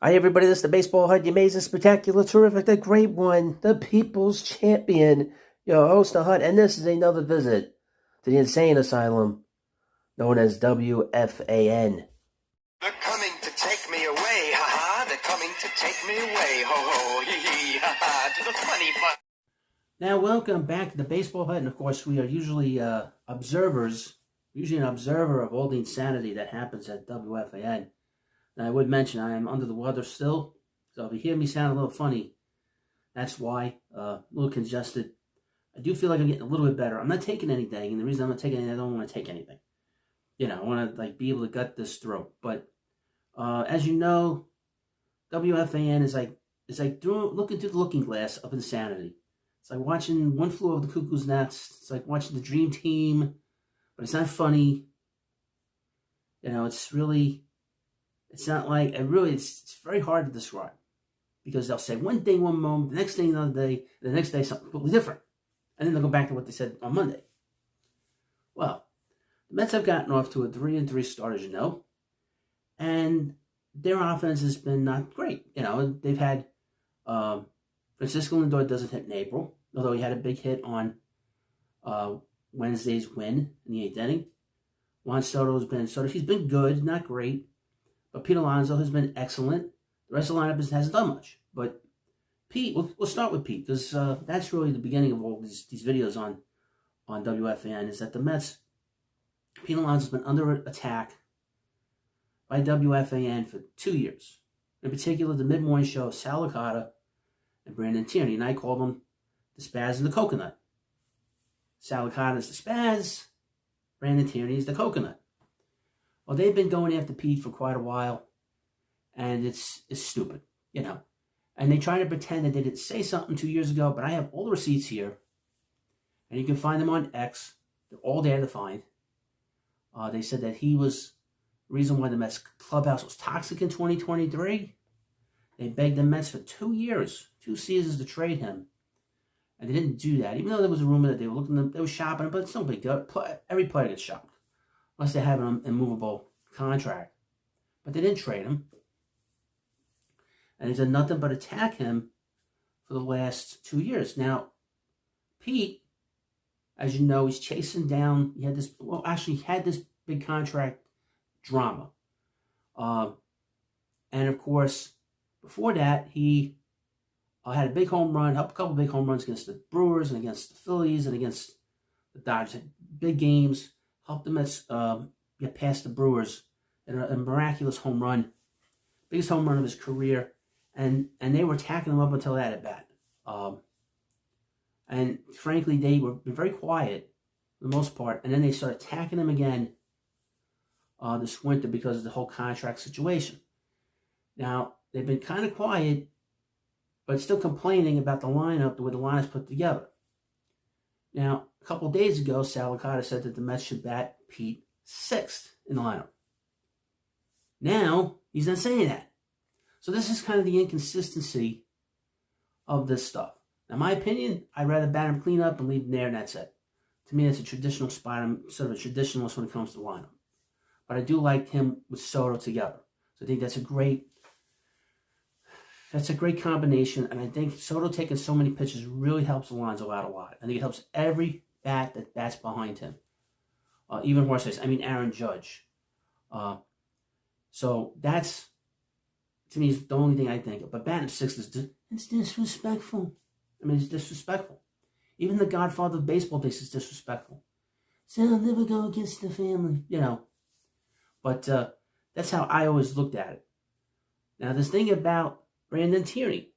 Hi, everybody. This is the Baseball Hut, the amazing, spectacular, terrific, the great one, the people's champion, your host, the Hut, and this is another visit to the insane asylum known as WFAN. They're coming to take me away, ha-ha. They're coming to take me away, ho-ho, hee-hee, ha-ha, to the funny fun. Now, welcome back to the Baseball Hut, and of course, we are usually an observer of all the insanity that happens at WFAN. Now, I would mention I am under the weather still, so if you hear me sound a little funny, that's why. A little congested. I do feel like I'm getting a little bit better. I'm not taking anything, and the reason I'm not taking anything, I don't want to take anything. I want to be able to gut this through. But as you know, WFAN is like looking through the looking glass of insanity. It's like watching One Flew Over the Cuckoo's Nest. It's like watching the Dream Team, but it's not funny. It's not like, it's very hard to describe, because they'll say one thing one moment, the next thing another day, the next day something completely different. And then they'll go back to what they said on Monday. Well, the Mets have gotten off to a 3-3 start, as you know, and their offense has been not great. They've had Francisco Lindor doesn't hit in April, although he had a big hit on Wednesday's win in the 8th inning. Juan Soto he's been good, not great. But Pete Alonso has been excellent. The rest of the lineup hasn't done much. But Pete, we'll start with Pete, because that's really the beginning of all these videos on WFAN, is that the Mets, Pete Alonso has been under attack by WFAN for 2 years. In particular, the mid-morning show of Sal Licata and Brandon Tierney, and I call them the Spaz and the Coconut. Sal Licata is the Spaz, Brandon Tierney is the Coconut. Well, they've been going after Pete for quite a while, and it's stupid, And they try to pretend that they didn't say something 2 years ago, but I have all the receipts here, and you can find them on X. They're all there to find. They said that he was the reason why the Mets clubhouse was toxic in 2023. They begged the Mets for 2 years, 2 seasons to trade him, and they didn't do that, even though there was a rumor that they were shopping him, but it's no big deal. Every player gets shopped, unless they have an immovable contract. But they didn't trade him. And they've done nothing but attack him for the last 2 years. Now, Pete, as you know, he's chasing down, he had this big contract drama. And of course, before that, he had a big home run, helped a couple big home runs against the Brewers and against the Phillies and against the Dodgers. Had big games. Helped the Mets get past the Brewers in a miraculous home run, biggest home run of his career, and they were attacking him up until that at bat. And frankly, they were very quiet for the most part, and then they started attacking him again this winter because of the whole contract situation. Now, they've been kind of quiet, but still complaining about the lineup, the way the lineup's put together. Now, a couple of days ago, Sal Licata said that the Mets should bat Pete 6th in the lineup. Now, he's not saying that. So this is kind of the inconsistency of this stuff. Now, my opinion, I'd rather bat him clean up and leave him there, and that's it. To me, that's a traditional spot. I'm sort of a traditionalist when it comes to the lineup. But I do like him with Soto together. So I think that's a great combination, and I think Soto taking so many pitches really helps Alonso out a lot. I think it helps every bat that bats behind him. Even Aaron Judge. So that's, to me, is the only thing I think of. But batting 6th it's disrespectful. It's disrespectful. Even the godfather of baseball thinks it's disrespectful. So I'll never go against the family, But that's how I always looked at it. Now, this thing about Brandon Tierney.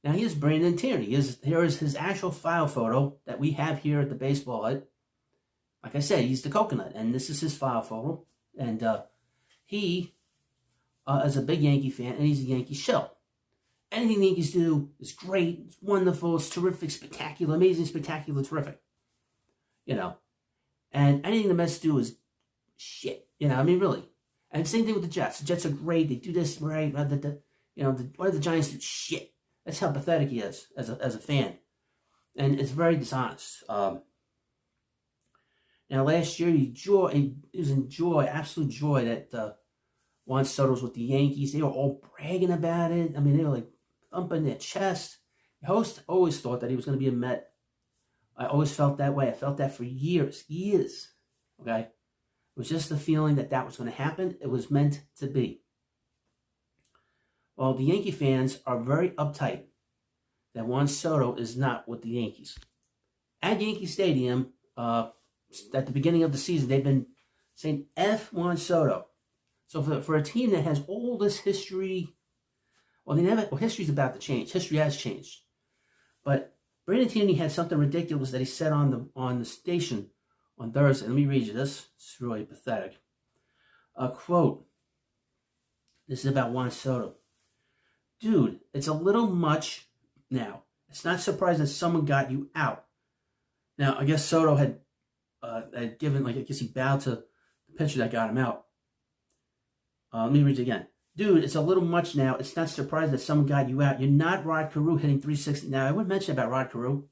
Now, here's Brandon Tierney. Here is his actual file photo that we have here at the Baseball Hut. Like I said, he's the Coconut, and this is his file photo. And he is a big Yankee fan, and he's a Yankee shill. Anything the Yankees do is great, it's wonderful, it's terrific, spectacular, amazing, spectacular, terrific. And anything the Mets do is shit. Really. And same thing with the Jets. The Jets are great, they do this right, why the Giants do shit. That's how pathetic he is as a fan. And it's very dishonest. Now, last year, he was in joy, absolute joy, that Juan Soto's with the Yankees. They were all bragging about it. I mean, they were like thumping their chest. The host always thought that he was going to be a Met. I always felt that way. I felt that for years. Okay? It was just the feeling that that was going to happen. It was meant to be. Well, the Yankee fans are very uptight that Juan Soto is not with the Yankees. At Yankee Stadium, at the beginning of the season, they've been saying F Juan Soto. So for a team that has all this history, history's about to change. History has changed. But Brandon Tierney had something ridiculous that he said on the station on Thursday. Let me read you this. It's really pathetic. A quote. This is about Juan Soto. Dude, it's a little much now. It's not surprising that someone got you out. Now, I guess Soto had given, I guess he bowed to the pitcher that got him out. Let me read it again. Dude, it's a little much now. It's not surprising that someone got you out. You're not Rod Carew hitting 360. Now, I would mention about Rod Carew.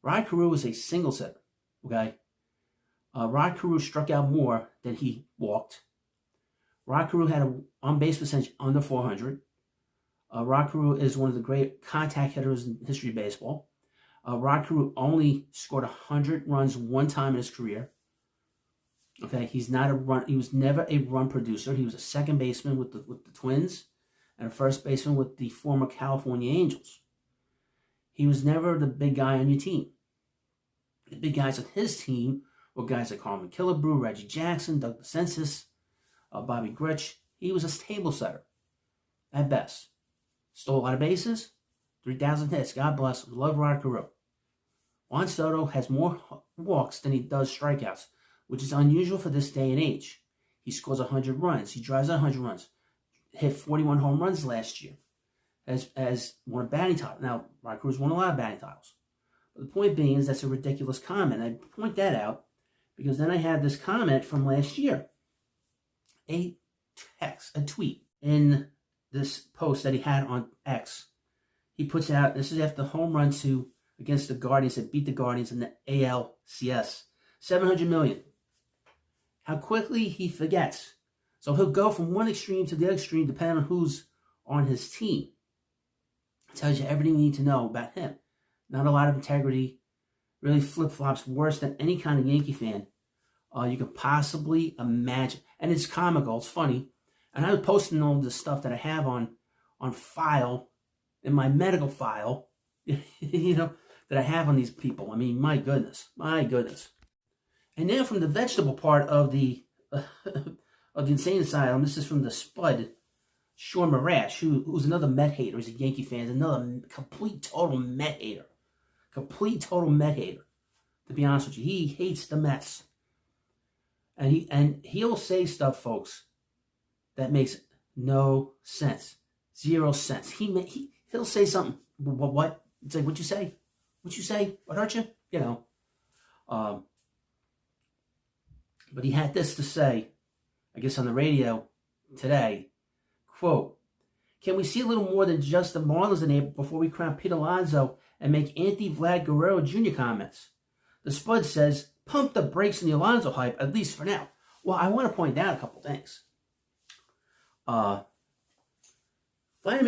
Rod Carew is a single hitter, okay? Rod Carew struck out more than he walked. Rod Carew had an on-base percentage under 400. Rod Carew is one of the great contact hitters in the history of baseball. Rod Carew only scored 100 runs one time in his career. Okay, he was never a run producer. He was a second baseman with the Twins and a first baseman with the former California Angels. He was never the big guy on your team. The big guys on his team were guys like Carmen Killebrew, Reggie Jackson, Doug DeCensis, Bobby Grich. He was a table setter at best. Stole a lot of bases, 3,000 hits. God bless him. Love Rod Carew. Juan Soto has more walks than he does strikeouts, which is unusual for this day and age. He scores 100 runs. He drives 100 runs. Hit 41 home runs last year. Has won a batting title. Now, Rod Carew's won a lot of batting titles. But the point being is that's a ridiculous comment. I point that out because then I had this comment from last year. A tweet in this post that he had on X. He puts out, this is after the home run against the Guardians that beat the Guardians in the ALCS. $700 million. How quickly he forgets. So he'll go from one extreme to the other extreme depending on who's on his team. It tells you everything you need to know about him. Not a lot of integrity. Really flip-flops worse than any kind of Yankee fan you could possibly imagine. And it's comical. It's funny. And I was posting all this stuff that I have on file, in my medical file, that I have on these people. I mean, my goodness. And now from the vegetable part of the insane asylum, this is from the Spud, Sean Marash, who's another Met hater. He's a Yankee fan. Another complete, total Met hater. To be honest with you. He hates the Mets. And he'll say stuff, folks, that makes no sense. 0 sense. He'll say something. What? It's like, what'd you say? What hurt you? But he had this to say, I guess on the radio today, quote, can we see a little more than just the Marlins in April before we crown Pete Alonso and make anti-Vlad Guerrero Jr. comments? The Spud says, pump the brakes on the Alonso hype, at least for now. Well, I want to point out a couple things. Vladimir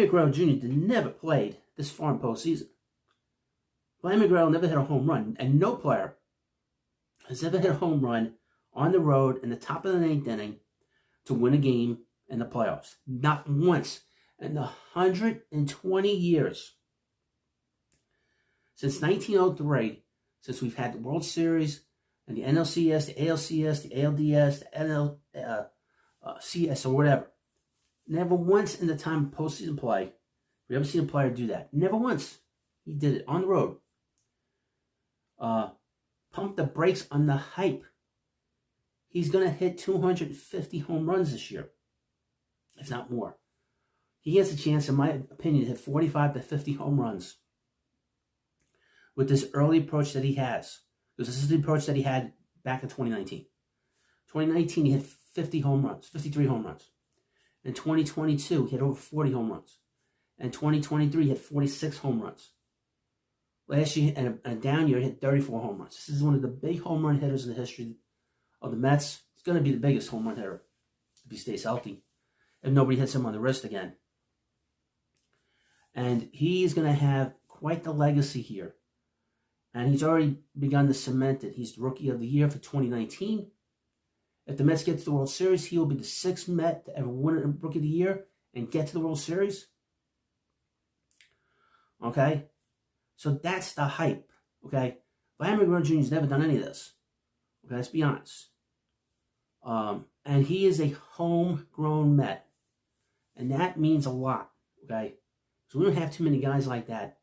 Guerrero Jr. never played this far in postseason. Vladimir Guerrero never hit a home run, and no player has ever hit a home run on the road in the top of the 9th inning to win a game in the playoffs. Not once in the 120 years since 1903, since we've had the World Series and the NLCS, the ALCS, the ALDS, the NLCS, or whatever. Never once in the time of postseason play we ever seen a player do that. Never once. He did it on the road. Pump the brakes on the hype. He's going to hit 250 home runs this year, if not more. He has a chance, in my opinion, to hit 45 to 50 home runs with this early approach that he has. Because this is the approach that he had back in 2019. 2019, he hit 53 home runs. In 2022, he hit over 40 home runs. In 2023, he hit 46 home runs. Last year, in a down year, he hit 34 home runs. This is one of the big home run hitters in the history of the Mets. It's going to be the biggest home run hitter if he stays healthy. if nobody hits him on the wrist again. And he's going to have quite the legacy here. And he's already begun to cement it. He's the Rookie of the Year for 2019. If the Mets get to the World Series, he will be the 6th Met to ever win a Rookie of the Year and get to the World Series. Okay? So that's the hype. Okay? Vladimir Guerrero Jr. has never done any of this. Okay, let's be honest. And he is a homegrown Met. And that means a lot. Okay? So we don't have too many guys like that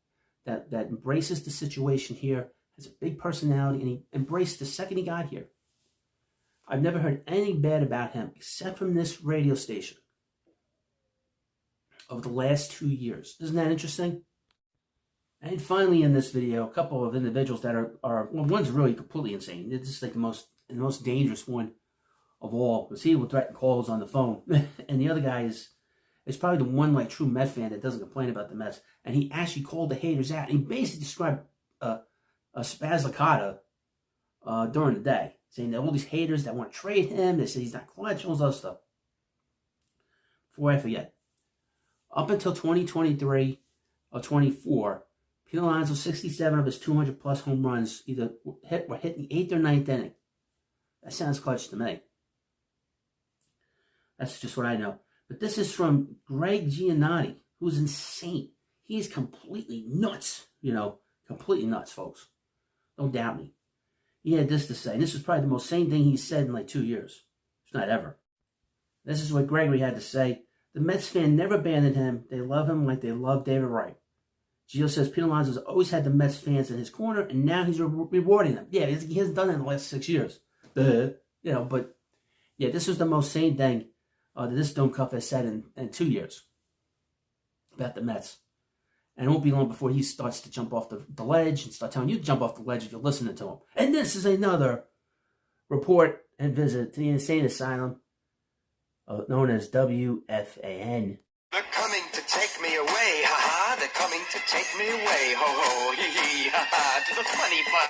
embraces the situation here, has a big personality, and he embraced the second he got here. I've never heard anything bad about him except from this radio station over the last 2 years. Isn't that interesting? And finally, in this video, a couple of individuals that are well, one's really completely insane. It's just like the most dangerous one of all, because he will threaten calls on the phone, and the other guy is probably the one like true Met fan that doesn't complain about the Mets. And he actually called the haters out. And he basically described a spaz licata during the day, saying that all these haters that want to trade him, they say he's not clutch, all this other stuff. Before I forget, up until 2023 or 24, Pete Alonso, 67 of his 200-plus home runs either were hit in the 8th or 9th inning. That sounds clutch to me. That's just what I know. But this is from Greg Giannotti, who's insane. He's completely nuts, completely nuts, folks. Don't doubt me. He had this to say, and this was probably the most sane thing he's said in like 2 years. If not ever. This is what Gregory had to say. The Mets fan never abandoned him. They love him like they love David Wright. Gio says Pete Alonso's always had the Mets fans in his corner, and now he's rewarding them. Yeah, he hasn't done that in the last 6 years. But yeah, this was the most sane thing that this Dome Cup has said in 2 years about the Mets. And it won't be long before he starts to jump off the ledge and start telling you to jump off the ledge if you're listening to him. And this is another report and visit to the insane asylum known as WFAN. They're coming to take me away, ha-ha. They're coming to take me away, ho-ho, hee-hee, ha-ha, to the funny farm.